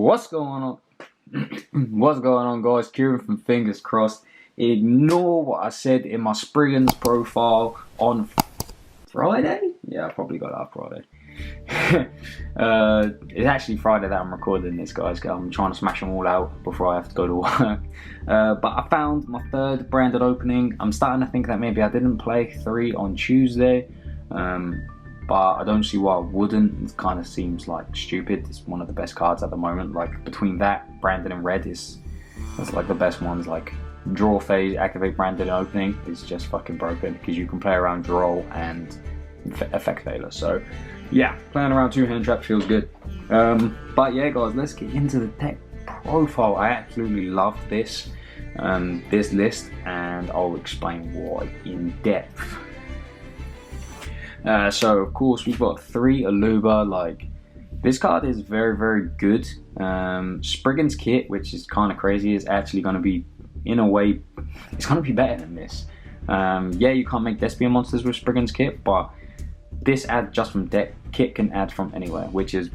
What's going on? What's going on, guys? Kieran from Fingers Crossed. Ignore what I said in my Spriggans profile on Friday. Yeah, I probably got it up Friday. It's actually Friday that I'm recording this, guys. I'm trying to smash them all out before I have to go to work. But I found my third branded opening. I'm starting to think that maybe I didn't play 3 on Tuesday. But I don't see why I wouldn't. It kind of seems like stupid. It's one of the best cards at the moment. Like between that, branded and red that's like the best ones. Like draw phase, activate branded and opening is just fucking broken because you can play around draw and effect failure. So yeah, playing around 2-hand trap feels good. But yeah, guys, let's get into the deck profile. I absolutely love this list, and I'll explain why in depth. So of course we've got 3 Aluba. Like this card is very, very good. Spriggans kit, which is kind of crazy, is actually going to be, in a way, it's going to be better than this. Yeah, you can't make Despia monsters with Spriggans kit, but this add just from deck. Kit can add from anywhere, which is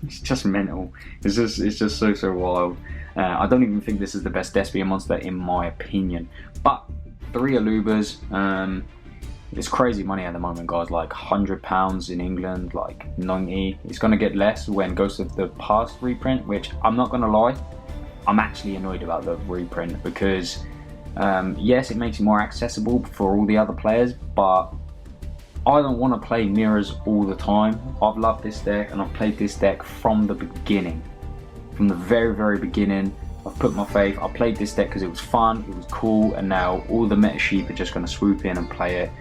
it's just mental. It's just so wild. I don't even think this is the best Despia monster in my opinion. But 3 Alubas. It's crazy money at the moment, guys. Like £100 in England, like 90. It's gonna get less when Ghost of the Past reprint, which I'm not gonna lie, I'm actually annoyed about the reprint because yes, it makes it more accessible for all the other players, but I don't want to play mirrors all the time. I've loved this deck and I've played this deck from the beginning, from the very beginning. I've put my faith. I played this deck because it was fun, it was cool, and now all the meta sheep are just going to swoop in and play it.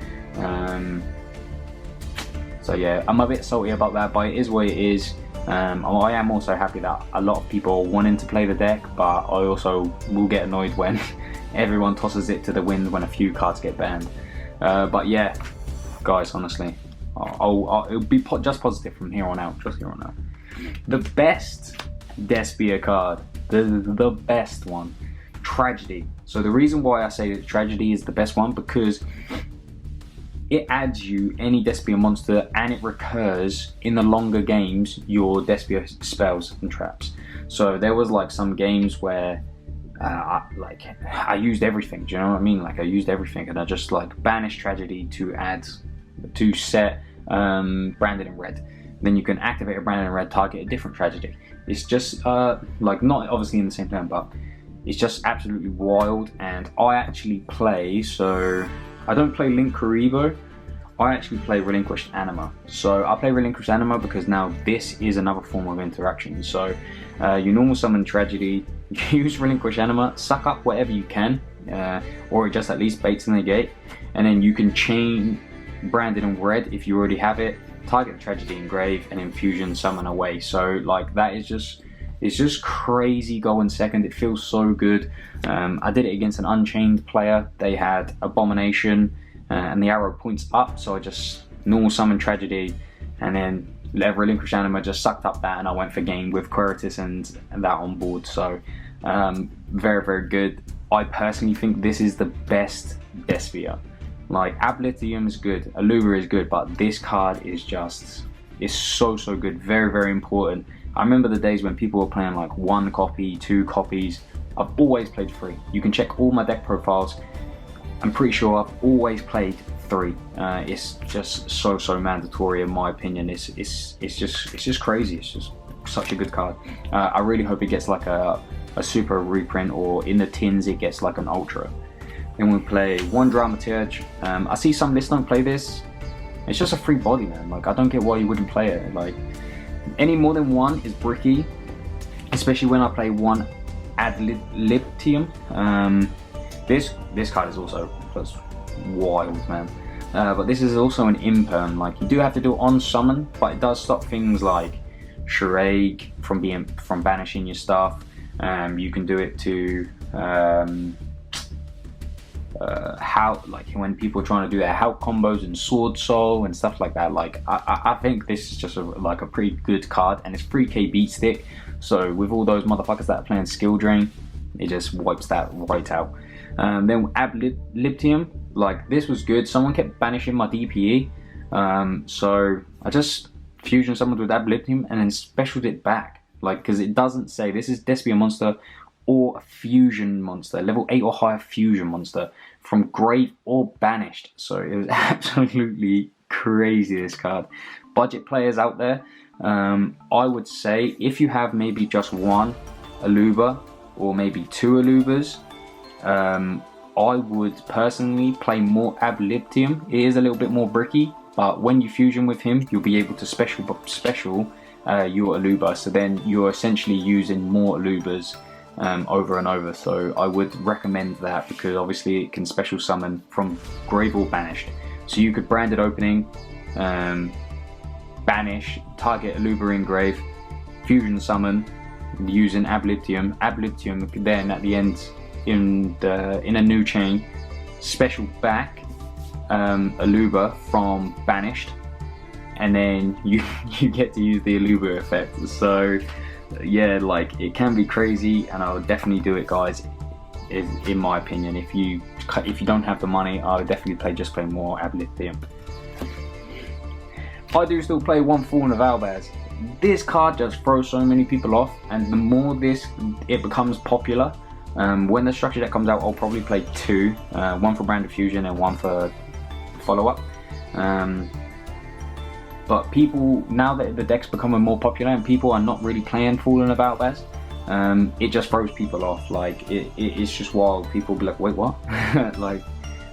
So yeah, I'm a bit salty about that, but it is what it is. I am also happy that a lot of people are wanting to play the deck, but I also will get annoyed when everyone tosses it to the wind when a few cards get banned. But yeah, guys, honestly, it'll be just positive from here on out. Just here on out. The best Despia card, the best one, Tragedy. So the reason why I say that Tragedy is the best one, because it adds you any Despia monster and it recurs in the longer games your Despia spells and traps. So there was like some games where I used everything, do you know what I mean? Like I used everything and I just like banished Tragedy to set branded in red. Then you can activate a branded in red, target a different Tragedy. It's just like not obviously in the same turn, but it's just absolutely wild. And I actually play, so I don't play Link Karibo, I actually play Relinquished Anima. So I play Relinquished Anima because now this is another form of interaction. So you normal summon Tragedy, use Relinquished Anima, suck up whatever you can, or it just at least baits in the gate, and then you can chain branded in red if you already have it, target the Tragedy in grave, and infusion summon away. So like that is just, it's just crazy going second. It feels so good. I did it against an Unchained player. They had Abomination and the arrow points up, so I just normal summon Tragedy and then Relinquished Anima, just sucked up that, and I went for game with Quiritus and that on board. So very good. I personally think this is the best Despia. Like Ablitium is good, Aluba is good, but this card is just, it's so good. Very important. I remember the days when people were playing like 1 copy, 2 copies. I've always played 3. You can check all my deck profiles. I'm pretty sure I've always played 3. It's just so mandatory in my opinion. It's just crazy. It's just such a good card. I really hope it gets like a super reprint, or in the tins it gets like an ultra. Then we play 1 Dramaturge. I see some lists don't play this. It's just a free body, man. Like I don't get why you wouldn't play it. Like any more than 1 is bricky, especially when I play 1 Ad Libitum. This card is also just wild, man. But this is also an imperm. Like you do have to do it on summon, but it does stop things like Charade from banishing your stuff. You can do it to how, like when people are trying to do their help combos and Sword Soul and stuff like that. Like I think this is just like a pretty good card, and it's 3k beat stick. So with all those motherfuckers that are playing skill drain, it just wipes that right out. Then Ab Libitum, like this was good. Someone kept banishing my DPE, so I just fusion summoned with Ab Libitum and then specialed it back. like, because it doesn't say this is Despia monster or a fusion monster, level 8 or higher fusion monster from grave or banished. So it was absolutely crazy, this card. Budget players out there, I would say if you have maybe just one Aluba or maybe two Alubas, I would personally play more Ab Libitum. It is a little bit more bricky, but when you fusion with him, you'll be able to special your Aluba. So then you're essentially using more Alubas over and over. So I would recommend that, because obviously it can special summon from grave or banished. So you could branded opening, banish, target Aluba in grave, fusion summon using Ab Libitum. Ab Libitum then at the end in a new chain special back Aluba from banished, and then you get to use the Aluba effect. So yeah, like, it can be crazy, and I would definitely do it, guys. In my opinion, if you don't have the money, I would definitely play more Ab Libitum. I do still play one Fallen of Albats. This card just throws so many people off, and the more it becomes popular, when the structure deck comes out, I'll probably play two, one for Branded Fusion and one for follow-up. But people, now that the deck's becoming more popular and people are not really playing Fallen of Albats, it just throws people off. Like, it's just wild. People be like, wait, what? Like,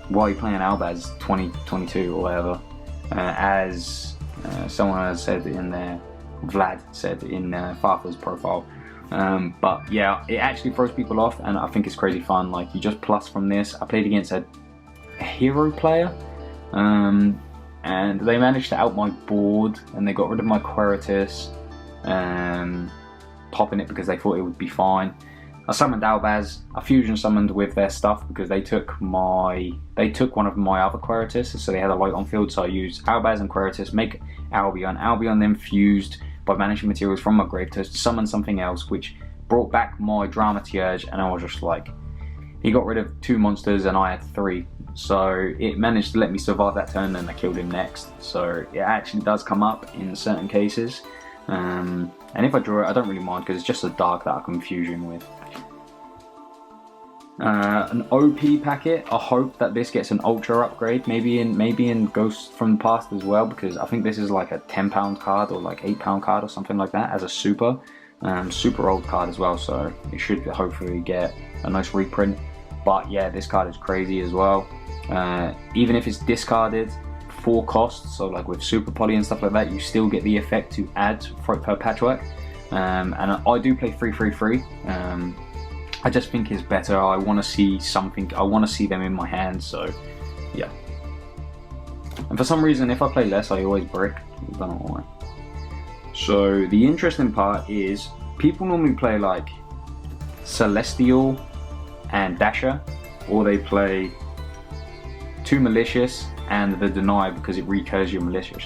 why are you playing Albats 2022 or whatever? As someone has said in there, Vlad said in Farfa's profile. But yeah, it actually throws people off, and I think it's crazy fun. Like, you just plus from this. I played against a hero player, and they managed to out my board, and they got rid of my Queritus, popping it because they thought it would be fine. I summoned Albats. I fusion summoned with their stuff because they took one of my other Queritus, so they had a light on field. So I used Albats and Queritus, make Albion. Albion then fused by banishing materials from my grave to summon something else, which brought back my Dramaturge, and I was just like, he got rid of two monsters and I had three. So it managed to let me survive that turn, and I killed him next. So it actually does come up in certain cases. And if I draw it, I don't really mind, because it's just a dark that I can fusion with. An OP packet. I hope that this gets an ultra upgrade, maybe in Ghost from the Past as well, because I think this is like a £10 card or like £8 card or something like that as a super old card as well. So it should hopefully get a nice reprint. But yeah, this card is crazy as well. Even if it's discarded for cost, so like with Super Poly and stuff like that, you still get the effect to add per patchwork. And I do play 3/3/3. I just think it's better. I want to see something. I want to see them in my hand. So yeah. And for some reason, if I play less, I always brick. I don't know why. So the interesting part is, people normally play like Celestial and Dasher, or they play two Malicious and the Deny because it recurs your Malicious.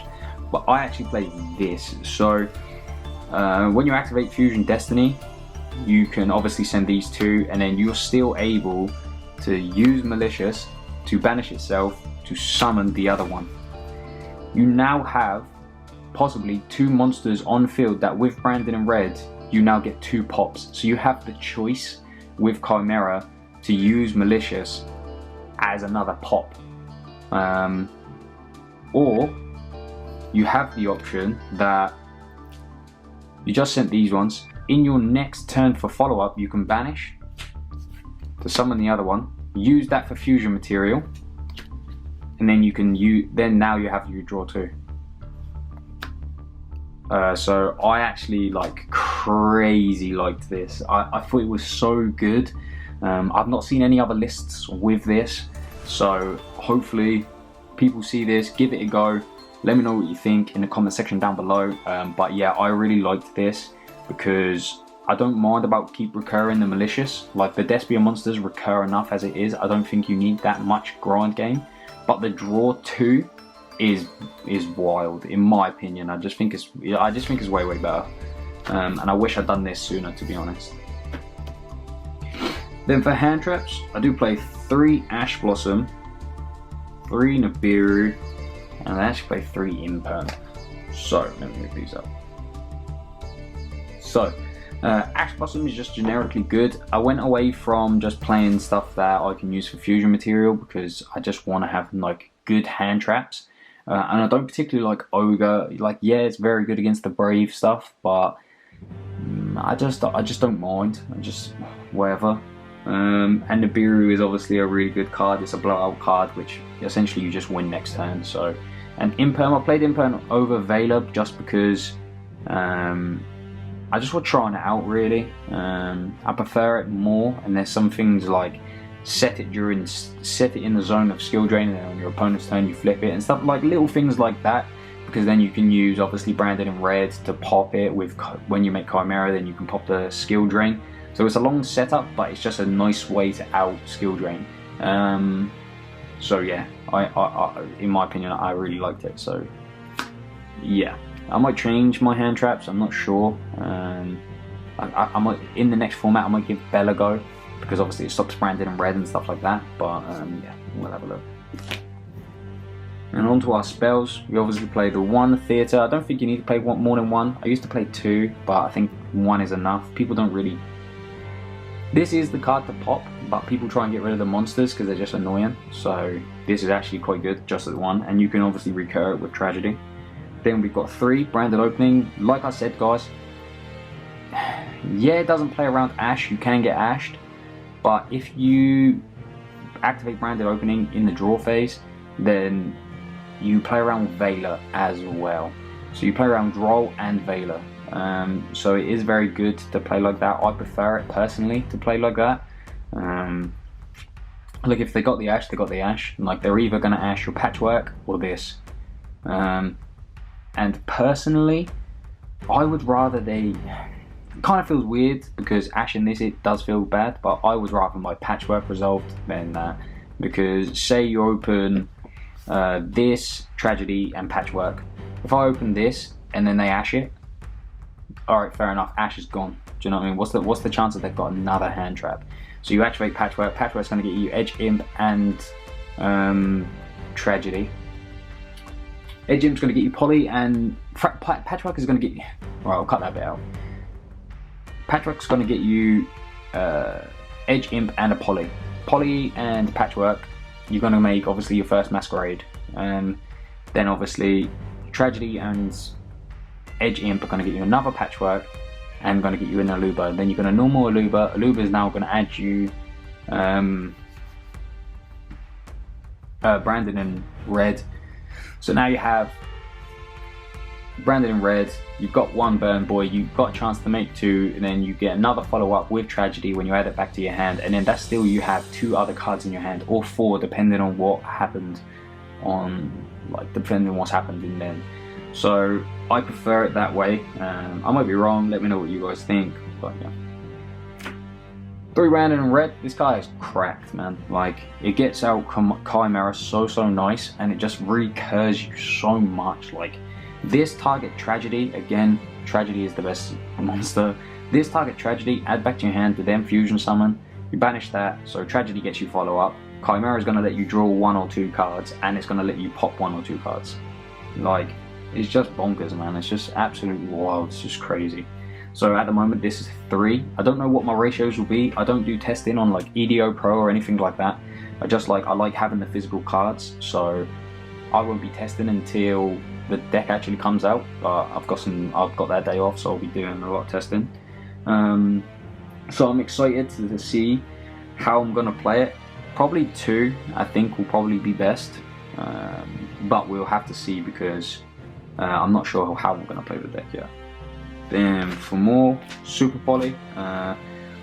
But I actually play this. So when you activate Fusion Destiny, you can obviously send these two, and then you're still able to use Malicious to banish itself to summon the other one. You now have possibly two monsters on field that, with branded in red, you now get two pops. So you have the choice with Chimera to use Malicious as another pop, or you have the option that you just sent these ones. In your next turn for follow-up, you can banish to summon the other one, use that for fusion material, and then you can now you have your draw two. So I actually crazy liked this. I thought it was so good. I've not seen any other lists with this, so hopefully people see this, give it a go. Let me know what you think in the comment section down below. But yeah, I really liked this, because I don't mind about keep recurring the Malicious. Like, the Despia monsters recur enough as it is. I don't think you need that much grind game. But the draw two is wild, in my opinion. I just think it's way better. And I wish I'd done this sooner, to be honest. Then for hand traps, I do play 3 Ash Blossom, 3 Nibiru, and I actually play 3 Imperm. So let me move these up. So Ash Blossom is just generically good. I went away from just playing stuff that I can use for fusion material because I just want to have like good hand traps. And I don't particularly like Ogre. Like, yeah, it's very good against the Brave stuff, but I just don't mind. I just whatever. And Nibiru is obviously a really good card. It's a blowout card, which essentially you just win next turn. So, and Imperm, I played Imperm over Veiler just because I just was trying it out really. I prefer it more, and there's some things like set it in the zone of skill drain, and then on your opponent's turn you flip it and stuff, like little things like that, because then you can use obviously branded in red to pop it with when you make Chimera, then you can pop the skill drain. So it's a long setup, but it's just a nice way to out skill drain. So yeah, I in my opinion I really liked it. So yeah, I might change my hand traps, I'm not sure. I might, in the next format I might give Bell a go, because obviously it stops branded in red and stuff like that, but yeah, we'll have a look. And on to our spells. We obviously play the 1 Theatre. I don't think you need to play more than 1. I used to play 2, but I think 1 is enough. People don't really... This is the card to pop, but people try and get rid of the monsters because they're just annoying. So this is actually quite good, just as 1, and you can obviously recur it with Tragedy. Then we've got 3, Branded Opening. Like I said, guys, yeah, it doesn't play around Ash. You can get ashed, but if you activate Branded Opening in the draw phase, then you play around with Veiler as well. So you play around Droll and Veiler. So it is very good to play like that. I prefer it personally to play like that. Like if they got the Ash, they got the Ash. Like they're either going to Ash your Patchwork or this. And personally, I would rather they... It kind of feels weird because Ash in this, it does feel bad, but I would rather my Patchwork resolved than that. Because say you open this, Tragedy and Patchwork. If I open this and then they Ash it, alright, fair enough, Ash is gone. Do you know what I mean? What's the chance that they've got another hand trap? So you activate Patchwork. Patchwork's going to get you Edge Imp and Tragedy. Edge Imp's going to get you Poly, and Patchwork is going to get you... Right, I'll cut that bit out. Patchwork's going to get you Edge Imp and a Poly. Poly and Patchwork, you're going to make obviously your first Masquerade. Then obviously Tragedy and Edge Imp are going to get you another Patchwork and going to get you an Aluba. Then you're going to normal Aluba. Aluba is now going to add you Branded in red. So now you have Branded in red, you've got 1 Burn Boy, you've got a chance to make 2, and then you get another follow-up with Tragedy when you add it back to your hand, and then that's still, you have 2 other cards in your hand, or 4 depending on what happened on, like, depending on what's happened in then. So I prefer it that way. I might be wrong, let me know what you guys think, but yeah. 3 Branded in red, this guy is cracked, man. Like, it gets out Chimera so nice, and it just recurs you so much. Like, this target Tragedy, again, Tragedy is the best monster. This target Tragedy, add back to your hand to then fusion summon. You banish that, so Tragedy gets you follow up. Chimera is going to let you draw 1 or 2 cards, and it's going to let you pop 1 or 2 cards. Like, it's just bonkers, man. It's just absolutely wild. It's just crazy. So at the moment, this is 3. I don't know what my ratios will be. I don't do testing on like YGOPRO or anything like that. I like having the physical cards, so I won't be testing until the deck actually comes out, but I've got that day off, so I'll be doing a lot of testing. So I'm excited to see how I'm gonna play it. Probably 2, I think, will probably be best, but we'll have to see because I'm not sure how we're gonna play the deck yet. Then for more Super Poly,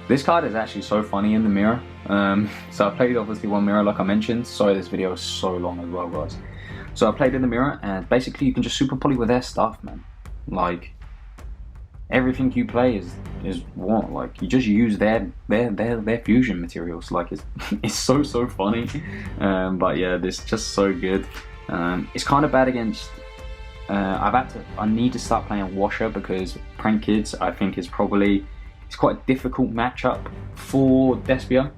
this card is actually so funny in the mirror. So I played obviously 1 mirror like I mentioned. Sorry, this video is so long as well, guys. So I played in the mirror, and basically you can just Super Poly with their stuff, man. Like, everything you play is what? Like, you just use their fusion materials. Like, it's so funny. But yeah, this is just so good. It's kind of bad against... I need to start playing Washer because Prank Kids, I think, it's quite a difficult matchup for Despia,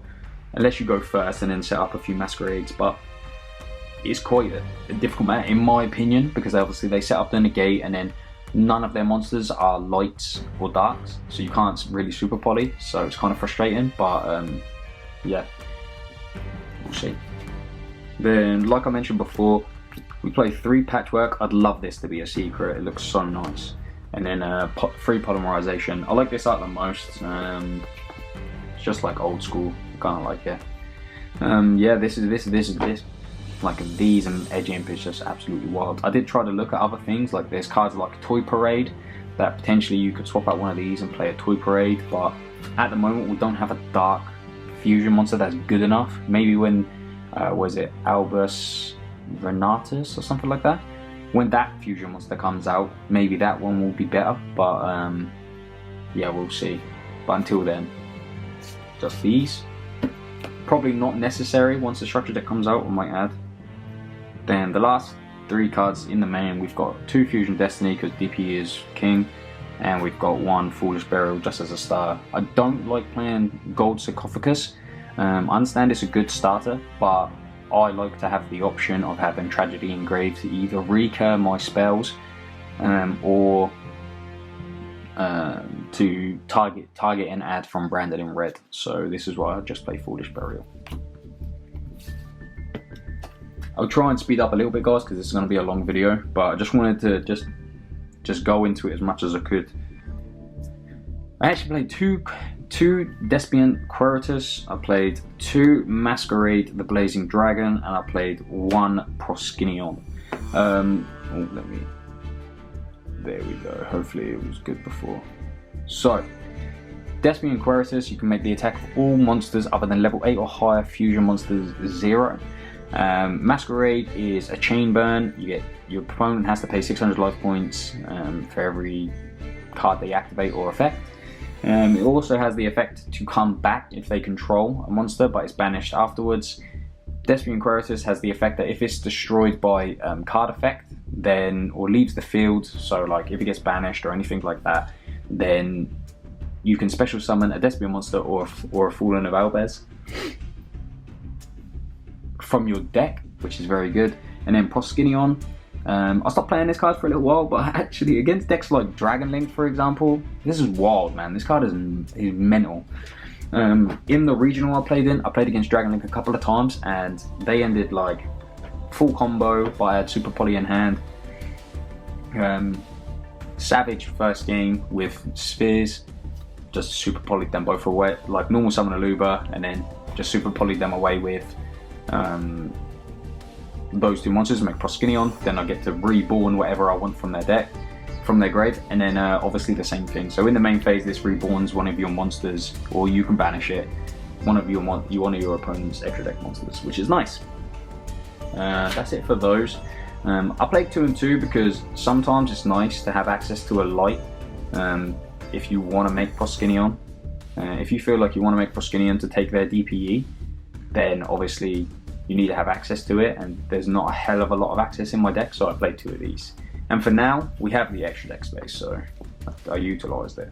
unless you go first and then set up a few Masquerades. But it's quite a difficult match in my opinion, because obviously they set up the negate and then none of their monsters are lights or darks, so you can't really super poly, so it's kind of frustrating, but yeah, we'll see. Then, like I mentioned before, we play 3 patchwork. I'd love this to be a secret, it looks so nice. And then 3 polymerization. I like this art the most. It's just like old school, kind of like it. Yeah, this. Like these and Edge Imp is just absolutely wild. I did try to look at other things, like there's cards like Toy Parade that potentially you could swap out one of these and play a Toy Parade, but at the moment we don't have a dark fusion monster that's good enough. Maybe when was it Albus Renatus or something like that, when that fusion monster comes out, maybe that one will be better, but yeah, we'll see. But until then, just these. Probably not necessary once the structure deck comes out, I might add. Then the last 3 cards in the main, we've got 2 Fusion Destiny because DP is king, and we've got 1 Foolish Burial just as a starter. I don't like playing Gold Sarcophagus. I understand it's a good starter, but I like to have the option of having Tragedy Engraved to either recur my spells or to target and add from branded in red. So this is why I just play Foolish Burial. I'll try and speed up a little bit, guys, because this is going to be a long video, but I just wanted to just go into it as much as I could. I actually played two Despian Queritus, I played 2 Masquerade the Blazing Dragon, and I played 1 Proskynion. There we go, hopefully it was good before. So, Despian Queritus, you can make the attack of all monsters other than level 8 or higher fusion monsters 0. Masquerade is a chain burn. Your opponent has to pay 600 life points for every card they activate or effect. It also has the effect to come back if they control a monster, but it's banished afterwards. Despian Queritus has the effect that if it's destroyed by card effect, then or leaves the field, so like if it gets banished or anything like that, then you can special summon a Despian monster or a Fallen of Albats from your deck, which is very good. And then Proskynion, I stopped playing this card for a little while, but actually against decks like Dragon Link, for example, this is wild, man. This card is mental. In the regional I played against Dragon Link a couple of times, and they ended like full combo, but I had Super Poly in hand. Savage first game with Spheres, just Super Polyed them both away, like normal summon a Luba, and then just Super Polyed them away with those 2 monsters, make Proskynion. Then I get to reborn whatever I want from their deck, from their grave, and then obviously the same thing. So in the main phase, this reborns one of your monsters, or you can banish it, one of your opponent's extra deck monsters, which is nice. That's it for those. I played 2 and 2 because sometimes it's nice to have access to a light if you want to make Proskynion. If you feel like you want to make Proskynion to take their DPE, then obviously you need to have access to it, and there's not a hell of a lot of access in my deck, so I played 2 of these. And for now, we have the extra deck space, so I utilised it.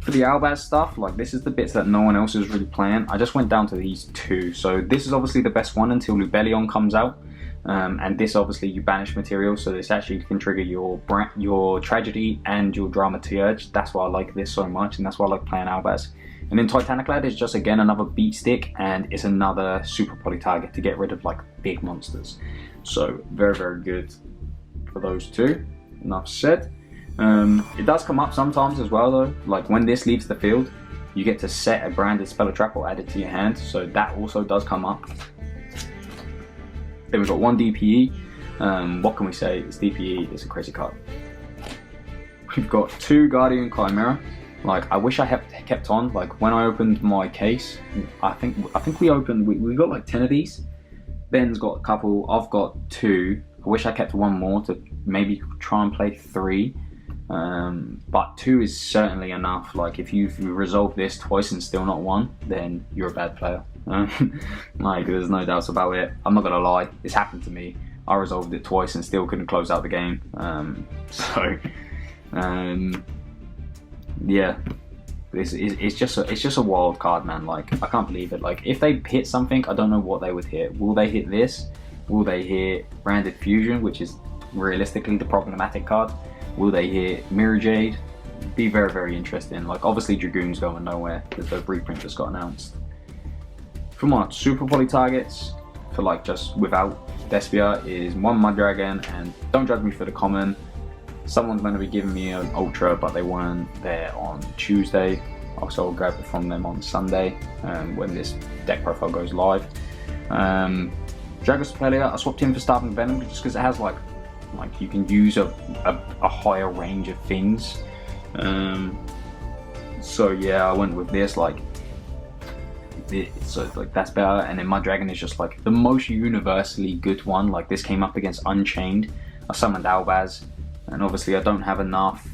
For the Albats stuff, like this is the bits that no one else is really playing. I just went down to these 2. So this is obviously the best one until Lubellion comes out. And this obviously you banish material, so this actually can trigger your Tragedy and your Dramaturge. That's why I like this so much, and that's why I like playing Albats. And then Titaniclad is just again another beat stick, and it's another Super Poly target to get rid of like big monsters. So very, very good for those 2. Enough said. It does come up sometimes as well though, like when this leaves the field, you get to set a branded spell or trap or add it to your hand, so that also does come up. Then we've got 1 DPE. What can we say? It's DPE, it's a crazy card. We've got 2 Guardian Chimera. Like I wish I had kept on, like when I opened my case, I think we got like 10 of these. Ben's got a couple, I've got 2. I wish I kept 1 more to maybe try and play 3. But 2 is certainly enough. Like if you've resolved this twice and still not won, then you're a bad player. Like there's no doubts about it. I'm not gonna lie, it's happened to me. I resolved it twice and still couldn't close out the game. Yeah, it's just a wild card, man. Like I can't believe it. Like if they hit something, I don't know what they would hit. Will they hit this? Will they hit Branded Fusion, which is realistically the problematic card? Will they hit Mirror Jade? Be very, very interesting. Like, obviously Dragoon's going nowhere because the reprint just got announced. For my Super Poly targets, for like just without Despia, is one Mud Dragon, and don't judge me for the common. Someone's going to be giving me an Ultra, but they weren't there on Tuesday. Also, I'll grab it from them on Sunday when this deck profile goes live. Dragospellia, I swapped in for Starving Venom just because it has like you can use a higher range of things. So yeah, I went with this. So like that's better. And then Mud Dragon is just like the most universally good one. Like, this came up against Unchained. I summoned Albats, and obviously I don't have enough.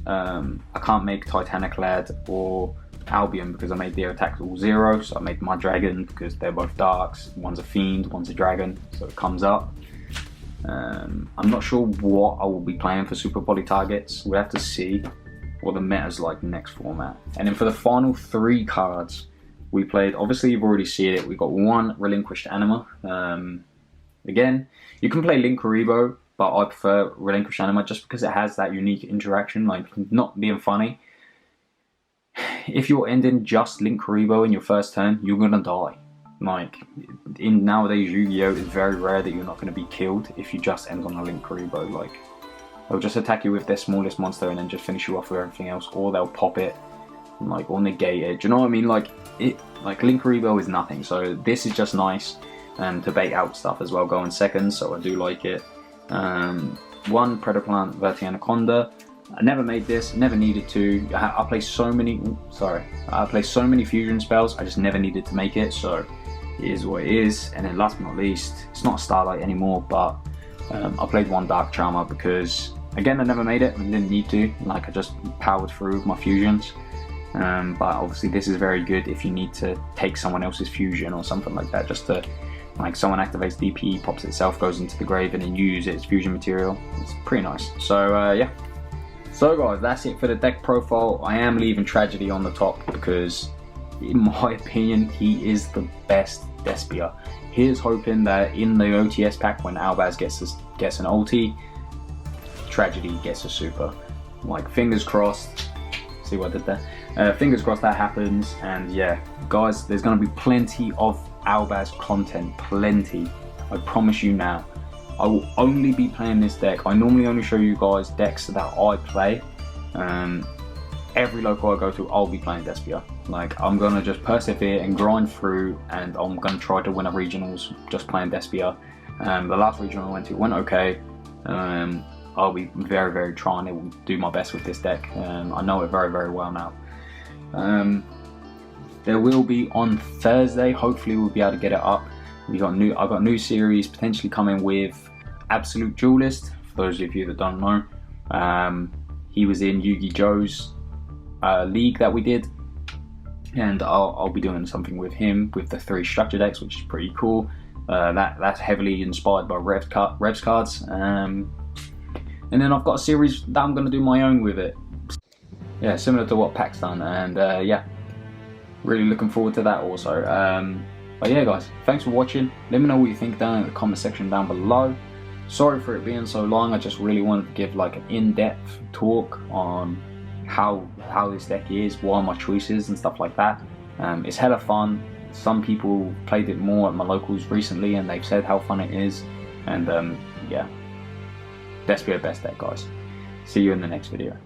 I can't make Titanic Lad or Albion because I made their attacks all 0, so I made Mud Dragon because they're both darks. One's a fiend, one's a dragon, so it comes up. I'm not sure what I will be playing for Super Poly targets. We'll have to see what the meta's like next format. And then for the final 3 cards, we played, obviously you've already seen it, we got 1 Relinquished Anima. Again, you can play Linkuriboh, but I prefer Relinquished Anima just because it has that unique interaction. Like, not being funny, if you're ending just Linkuriboh in your first turn, you're gonna die. Like, in nowadays Yu-Gi-Oh! It's very rare that you're not gonna be killed if you just end on a Linkuriboh. Like, they'll just attack you with their smallest monster and then just finish you off with everything else, or they'll pop it, like, or negate it. Do you know what I mean? Like, Linkuriboh is nothing, so this is just nice to bait out stuff as well, going second, so I do like it. 1 Predaplant Verti Anaconda. I never made this, never needed to. I play so many, I play so many fusion spells, I just never needed to make it, so it is what it is. And then last but not least, it's not a Starlight anymore, but I played 1 Dark Charmer because, again, I never made it and didn't need to. Like, I just powered through my fusions. But obviously this is very good if you need to take someone else's fusion or something like that, just to, like, someone activates DP, pops itself, goes into the grave, and then use its fusion material. It's pretty nice. So yeah. So guys, that's it for the deck profile. I am leaving Tragedy on the top because, in my opinion, he is the best Despia. Here's hoping that in the OTS pack, when Albats gets an ulti, Tragedy gets a super. Like, fingers crossed. See what I did there? Fingers crossed that happens. And yeah, guys, there's going to be plenty of Albats content. Plenty. I promise you now. I will only be playing this deck. I normally only show you guys decks that I play. Every local I go to, I'll be playing Despia. Like, I'm gonna just persevere and grind through, and I'm gonna try to win a regionals just playing Despia. The last regional I went to went okay. I'll be very, very trying to do my best with this deck. I know it very, very well now. There will be on Thursday. Hopefully, we'll be able to get it up. I've got new series potentially coming with Absolute Duelist. For those of you that don't know, he was in Yu-Gi-Oh's league that we did, and I'll be doing something with him with the 3 structure decks, which is pretty cool. That's heavily inspired by Revs cards. And then I've got a series that I'm going to do my own with it. Yeah, similar to what Pac's done, and yeah, really looking forward to that also. But yeah, guys, thanks for watching. Let me know what you think down in the comment section down below. Sorry for it being so long. I just really wanted to give like an in-depth talk on how this deck is, why my choices and stuff like that. It's hella fun. Some people played it more at my locals recently and they've said how fun it is. And yeah, Despia best deck, guys. See you in the next video.